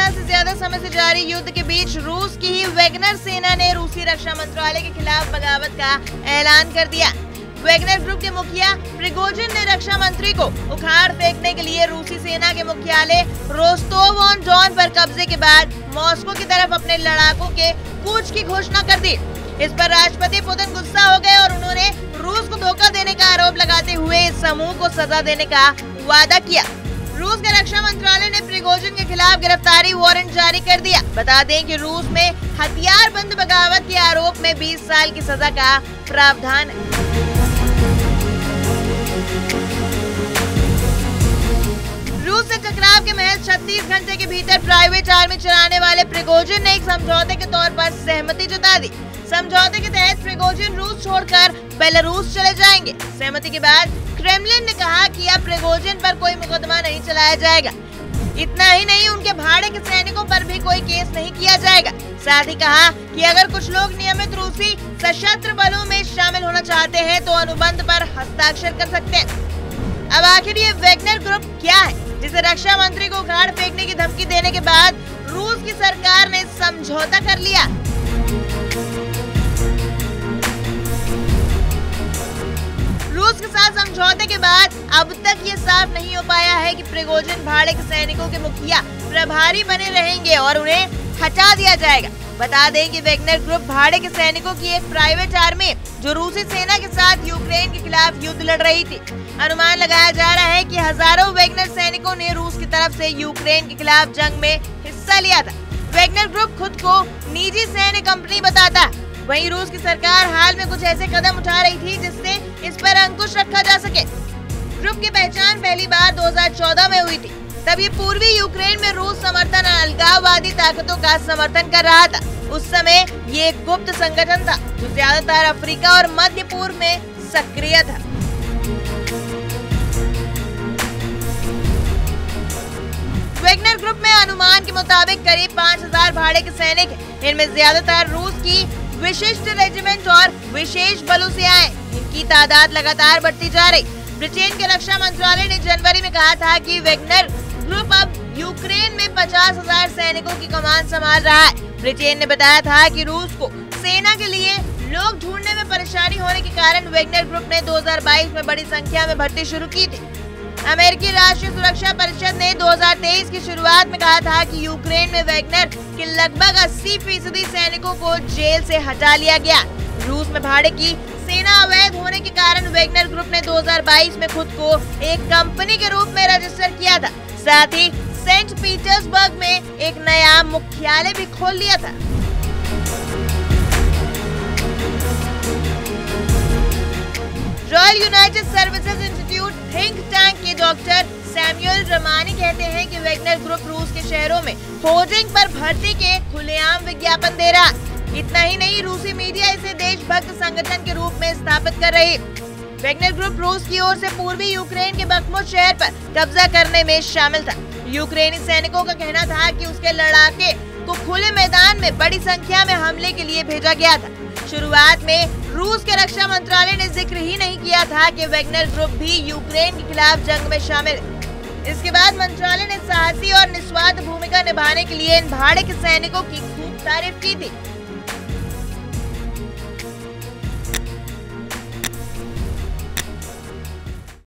साल से ज्यादा समय से जारी युद्ध के बीच रूस की ही वैगनर सेना ने रूसी रक्षा मंत्रालय के खिलाफ बगावत का ऐलान कर दिया। वैगनर ग्रुप के मुखिया प्रिगोजिन ने रक्षा मंत्री को उखाड़ फेंकने के लिए रूसी सेना के मुख्यालय रोस्टोव ऑन डॉन पर कब्जे के बाद मॉस्को की तरफ अपने लड़ाकों के कूच की घोषणा कर दी। इस पर राष्ट्रपति पुतिन गुस्सा हो गए और उन्होंने रूस को धोखा देने का आरोप लगाते हुए इस समूह को सजा देने का वादा किया। रूस के रक्षा मंत्रालय ने प्रिगोजिन के खिलाफ गिरफ्तारी वारंट जारी कर दिया। बता दें कि रूस में हथियारबंद बगावत के आरोप में 20 साल की सजा का प्रावधान है। रूस से टकराव के महज 36 घंटे के भीतर प्राइवेट आर्मी चलाने वाले प्रिगोजिन ने एक समझौते के तौर पर सहमति जता दी। समझौते के तहत प्रिगोजिन रूस छोड़कर बेलारूस चले जाएंगे। सहमति के बाद क्रेमलिन ने कहा कि अब प्रिगोजिन पर कोई मुकदमा नहीं चलाया जाएगा। इतना ही नहीं, उनके भाड़े के सैनिकों पर भी कोई केस नहीं किया जाएगा। साथ ही कहा कि अगर कुछ लोग नियमित रूसी सशस्त्र बलों में शामिल होना चाहते हैं तो अनुबंध पर हस्ताक्षर कर सकते हैं। अब आखिर ये वैगनर ग्रुप क्या है, जिसे रक्षा मंत्री को उखाड़ फेंकने की धमकी देने के बाद रूस की सरकार ने समझौता कर लिया? रूस के साथ समझौते के बाद अब तक ये साफ नहीं हो पाया है कि प्रिगोजिन भाड़े के सैनिकों के मुखिया प्रभारी बने रहेंगे और उन्हें हटा दिया जाएगा। बता दें कि वैगनर ग्रुप भाड़े के सैनिकों की एक प्राइवेट आर्मी जो रूसी सेना के साथ यूक्रेन के खिलाफ युद्ध लड़ रही थी। अनुमान लगाया जा रहा है कि हजारों वैगनर सैनिकों ने रूस की तरफ से यूक्रेन के खिलाफ जंग में हिस्सा लिया था। वैगनर ग्रुप खुद को निजी सैन्य कंपनी बताता है। वहीं रूस की सरकार हाल में कुछ ऐसे कदम उठा रही थी जिससे इस पर अंकुश रखा जा सके। ग्रुप की पहचान पहली बार 2014 में हुई थी। तब ये पूर्वी यूक्रेन में रूस समर्थन अलगाववादी ताकतों का समर्थन कर रहा था। उस समय ये एक गुप्त संगठन था जो ज्यादातर अफ्रीका और मध्य पूर्व में सक्रिय था। वैगनर ग्रुप में अनुमान के मुताबिक करीब 5000 भाड़े के सैनिक हैं। इनमें ज्यादातर रूस की विशिष्ट रेजिमेंट और विशेष बलों से आए। इनकी तादाद लगातार बढ़ती जा रही। ब्रिटेन के रक्षा मंत्रालय ने जनवरी में कहा था कि वैगनर ग्रुप अब यूक्रेन में 50,000 सैनिकों की कमान संभाल रहा है। ब्रिटेन ने बताया था कि रूस को सेना के लिए लोग ढूंढने में परेशानी होने के कारण वैगनर ग्रुप ने 2022 में बड़ी संख्या में भर्ती शुरू की थी। अमेरिकी राष्ट्रीय सुरक्षा परिषद ने 2023 की शुरुआत में कहा था कि यूक्रेन में वैगनर के लगभग 80% सैनिकों को जेल से हटा लिया गया। रूस में भाड़े की सेना अवैध होने के कारण वैगनर ग्रुप ने 2022 में खुद को एक कंपनी के रूप में रजिस्टर किया था। साथ ही सेंट पीटर्सबर्ग में एक नया मुख्यालय भी खोल लिया था। Royal United services institute think tank के डॉक्टर सैमुअल रमानी कहते हैं कि वैगनर ग्रुप रूस के शहरों में होर्डिंग पर भर्ती के खुलेआम विज्ञापन दे रहा। इतना ही नहीं, रूसी मीडिया इसे देशभक्त संगठन के रूप में स्थापित कर रही। वैगनर ग्रुप रूस की ओर से पूर्वी यूक्रेन के बखमुत शहर पर कब्जा करने में शामिल था। यूक्रेनी सैनिकों का कहना था कि उसके लड़ाके को खुले मैदान में बड़ी संख्या में हमले के लिए भेजा गया था। शुरुआत में रूस के रक्षा मंत्रालय ने जिक्र ही नहीं किया था कि वैगनर ग्रुप भी यूक्रेन के खिलाफ जंग में शामिल है। इसके बाद मंत्रालय ने साहसी और निस्वार्थ भूमिका निभाने के लिए इन भाड़े के सैनिकों की खूब तारीफ की थी।